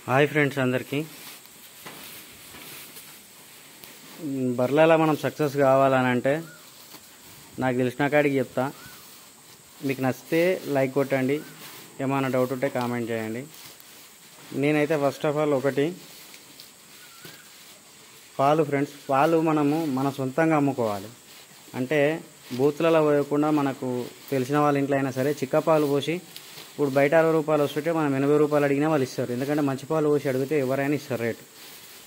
Hi friends అందరికీ. బర్రెలలో మనం success కావాలని అంటే నాకు తెలిసిన కాడికి చెప్తా. మీకు నచ్చితే లైక్ కొట్టండి, ఏమైనా డౌట్ ఉంటే కామెంట్ చేయండి. నేనైతే ఫస్ట్ ఆఫ్ ఆల్ ఒకటి పాలు ఫ్రెండ్స్, పాలు మనము మన సొంతంగా అమ్ముకోవాలి. అంటే బూత్లలో పోయకుండా మనకు తెలిసిన వాళ్ళ ఇంట్లో అయినా సరే చిక్క పాలు పోసి, ఇప్పుడు బయట 60 రూపాయలు వస్తుంటే మనం 80 రూపాయలు అడిగినా వాళ్ళు ఇస్తారు. ఎందుకంటే మంచి పాలు పోసి అడిగితే ఎవరైనా ఇస్తారు రేటు.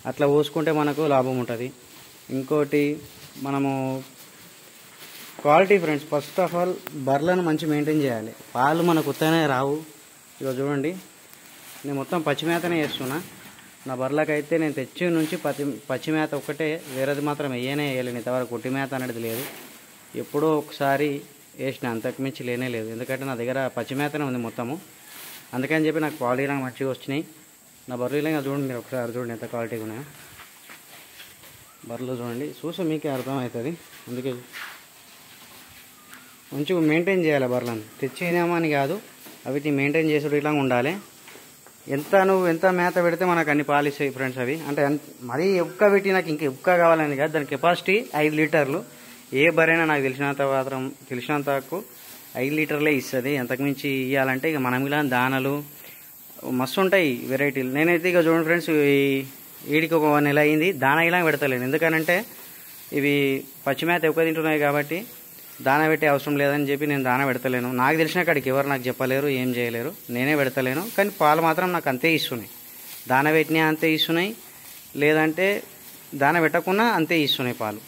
అట్లా పోసుకుంటే మనకు లాభం ఉంటుంది. ఇంకోటి మనము quality friends, first of all బర్రెలను మంచి మెయింటైన్ చేయాలి. పాలు మనకు ఉత్తనే రావు. ఇక చూడండి, నేను మొత్తం పచ్చి మేతనే చేస్తున్నా. నా బర్రెలకైతే నేను తెచ్చి నుంచి పచ్చి మేత ఒక్కటే, వేరేది మాత్రం వేయలేను. ఇంతవరకు కొట్టి మేత అనేది లేదు. ఎప్పుడో ఒకసారి వేసిన, అంతకుమించి లేనే లేదు. ఎందుకంటే నా దగ్గర పచ్చి మేతనే ఉంది మొత్తము. అందుకని చెప్పి నాకు క్వాలిటీ మంచిగా వచ్చినాయి. నా బర్రెలు ఇంకా చూడండి, మీరు ఒకసారి చూడండి ఎంత క్వాలిటీగా ఉన్నాయో. బర్రెలు చూడండి, చూసి మీకే అర్థమవుతుంది. అందుకే మంచిగా మెయింటైన్ చేయాలి బర్రెలను. తెచ్చినామా అని కాదు, అవిటిని మెయింటైన్ చేసేది ఇట్లా ఉండాలి. నువ్వు ఎంత మేత పెడితే మనకు అన్ని పాలు ఇస్తాయి ఫ్రెండ్స్. అవి అంటే మరీ ఎక్కువ పెట్టి నాకు ఇంకా ఎక్కువ కావాలని కాదు. దాని కెపాసిటీ 5 లీటర్లు. ఏ బర్రెనా నాకు తెలిసినంతకు 5 లీటర్లే ఇస్తుంది. అంతకుమించి ఇవ్వాలంటే ఇక మనం ఇలా దానాలు మస్తు ఉంటాయి, వెరైటీలు. నేనైతే ఇక చూడండి ఫ్రెండ్స్, వీడికి ఒక 1 నెల అయింది, దానా ఇలా పెడతలేను. ఎందుకనంటే ఇవి పచ్చి మేత ఎక్కువ తింటున్నాయి కాబట్టి దానా పెట్టే అవసరం లేదని చెప్పి నేను దానా పెడతలేను. నాకు తెలిసిన కాడికి ఎవరు నాకు చెప్పలేరు, ఏం చేయలేరు, నేనే పెడతలేను. కానీ పాలు మాత్రం నాకు అంతే ఇస్తున్నాయి. దానా పెట్టినా అంతే ఇస్తున్నాయి, లేదంటే దానా పెట్టకుండా అంతే ఇస్తున్నాయి పాలు.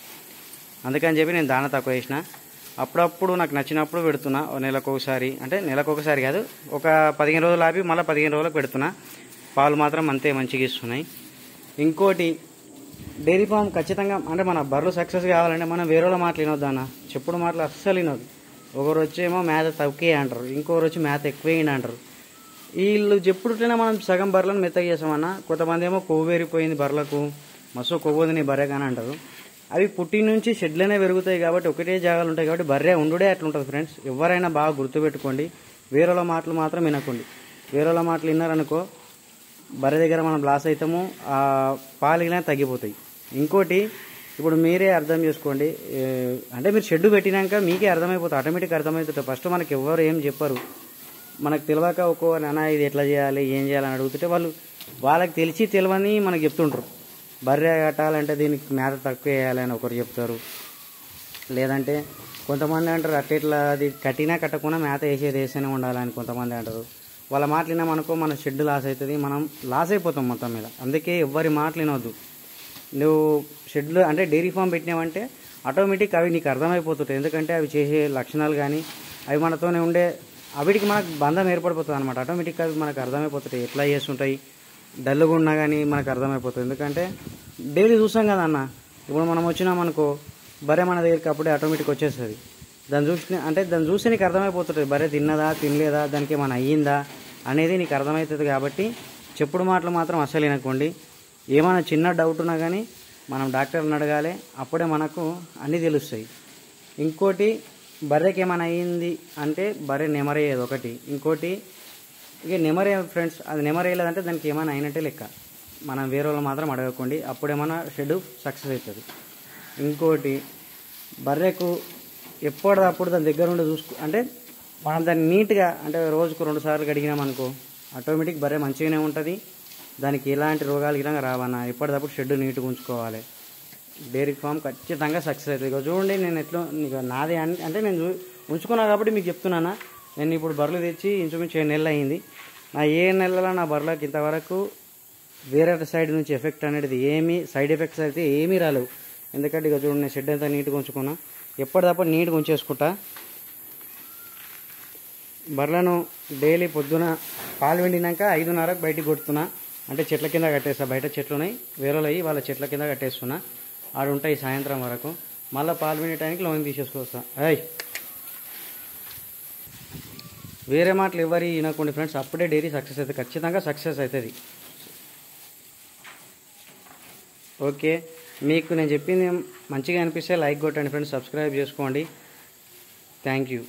అందుకని చెప్పి నేను దానా తక్కువ వేసిన. అప్పుడప్పుడు నాకు నచ్చినప్పుడు పెడుతున్నా. నెలకొకసారి, అంటే నెలకొకసారి కాదు, ఒక 15 రోజులు ఆపి మళ్ళీ 15 రోజులకు పెడుతున్నా. పాలు మాత్రం అంతే మంచిగా ఇస్తున్నాయి. ఇంకోటి, డైరీ ఫామ్ ఖచ్చితంగా అంటే మన బర్రెలు సక్సెస్ కావాలంటే మనం వేరే వాళ్ళ మాటలు వినొద్దు అన్న. చెప్పుడు మాటలు అస్సలు వినొద్దు. ఒకరు వచ్చేమో మేత తక్కువే అంటారు, ఇంకొకరు వచ్చి మేత ఎక్కువే అంటారు. వీళ్ళు చెప్పుడుట్లనే మనం సగం బర్రెలను మెత్తగా చేసామన్నా. కొంతమంది ఏమో కొవ్వు పెరిగిపోయింది బర్రెలకు, మస్తు కొవ్వు నీ బర్రె కానీ అంటారు. అవి పుట్టి నుంచి షెడ్లనే పెరుగుతాయి కాబట్టి, ఒకటే జాగాలు ఉంటాయి కాబట్టి బర్రె ఉండుడే అట్లుంటుంది ఫ్రెండ్స్. ఎవరైనా బాగా గుర్తుపెట్టుకోండి, వేరేల మాటలు మాత్రం వినకండి. వేరేల మాటలు విన్నారనుకో బర్రె దగ్గర మనం లాస్ అవుతాము, ఆ పాలు తగ్గిపోతాయి. ఇంకోటి, ఇప్పుడు మీరే అర్థం చేసుకోండి. అంటే మీరు షెడ్ పెట్టినాక మీకే అర్థమైపోతుంది, ఆటోమేటిక్గా అర్థమవుతుంది. ఫస్ట్ మనకి ఎవరు ఏం చెప్పరు. మనకు తెలియక ఒక్కో నాన్న ఇది ఎట్లా చేయాలి, ఏం చేయాలని అడుగుతుంటే వాళ్ళకి తెలియని మనకు చెప్తుంటారు. బర్రె కట్టాలంటే దీనికి మేత తక్కువ వేయాలి అని ఒకరు చెప్తారు. లేదంటే కొంతమంది అంటారు అట్లా అది కట్టినా కట్టకుండా మేత వేసేనే ఉండాలని కొంతమంది అంటారు. వాళ్ళ మాటలు విన్నామనుకో మన షెడ్ లాస్ అవుతుంది, మనం లాస్ అయిపోతాం మొత్తం మీద. అందుకే ఎవరి మాటలు వినొద్దు. నువ్వు షెడ్లు అంటే డైరీ ఫామ్ పెట్టినావంటే ఆటోమేటిక్ అవి నీకు అర్థమైపోతుంటాయి. ఎందుకంటే అవి చేసే లక్షణాలు కానీ అవి మనతోనే ఉండే అవిటికి మనకు బంధం ఏర్పడిపోతుంది అనమాట. ఆటోమేటిక్గా అవి మనకు అర్థమైపోతుంటాయి, ఎట్లా చేస్తుంటాయి. డల్గా ఉన్నా కానీ మనకు అర్థమైపోతుంది. ఎందుకంటే డైలీ చూస్తాం కదా అన్న. ఇప్పుడు మనం వచ్చినామనుకో బర్రె మన దగ్గరికి అప్పుడే ఆటోమేటిక్ వచ్చేస్తుంది. దాన్ని చూసి నీకు అర్థమైపోతుంది బర్రె తిన్నదా తినలేదా, దానికి ఏమైనా అయ్యిందా అనేది నీకు అర్థమవుతుంది. కాబట్టి చెప్పుడు మాటలు మాత్రం అస్సలు వినకండి. ఏమైనా చిన్న డౌట్ ఉన్నా కానీ మనం డాక్టర్ని అడగాలి, అప్పుడే మనకు అన్నీ తెలుస్తాయి. ఇంకోటి, బర్రెకి ఏమైనా అయ్యింది అంటే బర్రె నెమరేది ఒకటి. ఇంకోటి, ఇక నెమరే ఫ్రెండ్స్, అది నెమరేయలేదంటే దానికి ఏమైనా అయినట్టే లెక్క. మనం వేరే వాళ్ళు మాత్రం అడగకండి, అప్పుడేమైనా షెడ్ సక్సెస్ అవుతుంది. ఇంకోటి, బర్రెకు ఎప్పటిదప్పుడు దాని దగ్గర ఉండి అంటే మనం దాన్ని నీట్గా అంటే రోజుకు 2 సార్లు కడిగినామనుకో ఆటోమేటిక్ బర్రె మంచిగానే ఉంటుంది. దానికి ఎలాంటి రోగాలు గిరంగా రావన్నా. ఎప్పటిదప్పుడు షెడ్ నీట్గా ఉంచుకోవాలి. డైరీ ఫామ్ ఖచ్చితంగా సక్సెస్ అవుతుంది. ఇక చూడండి, నేను ఎట్లా నాది అంటే నేను ఉంచుకున్నా కాబట్టి మీకు చెప్తున్నానా. నేను ఇప్పుడు బర్రెలు తెచ్చి ఇంచుమించు 7 నెలలు అయింది. నా 7 నెలల నా బర్రెలకు ఇంతవరకు వేరే సైడ్ నుంచి ఎఫెక్ట్ అనేది సైడ్ ఎఫెక్ట్స్ అయితే ఏమీ రాలేవు. ఎందుకంటే ఇక చూడండి, నేను షెడ్ అంతా నీట్గా ఉంచుకున్నా. ఎప్పటిదప్పుడు నీట్గా ఉంచేసుకుంటా. బర్రెలను డైలీ పొద్దున పాలు వెండినాక 5:30కు బయటికి కొడుతున్నా. అంటే చెట్ల కింద కట్టేస్తా. బయట చెట్లు ఉన్నాయి వేరేలో, వాళ్ళ చెట్ల కింద కట్టేస్తున్నా. ఆడు ఉంటాయి సాయంత్రం వరకు. మళ్ళీ పాలు వెండే టైంకి లోన్ తీసేసుకొస్తా. వేరే మాటలు ఎవరి వినకండి ఫ్రెండ్స్, అప్పుడే డైరీ సక్సెస్ అవుతుంది, ఖచ్చితంగా సక్సెస్ అవుతుంది. ఓకే, మీకు నేను చెప్పింది మంచిగా అనిపిస్తే లైక్ కొట్టండి ఫ్రెండ్స్, సబ్స్క్రైబ్ చేసుకోండి. Thank you.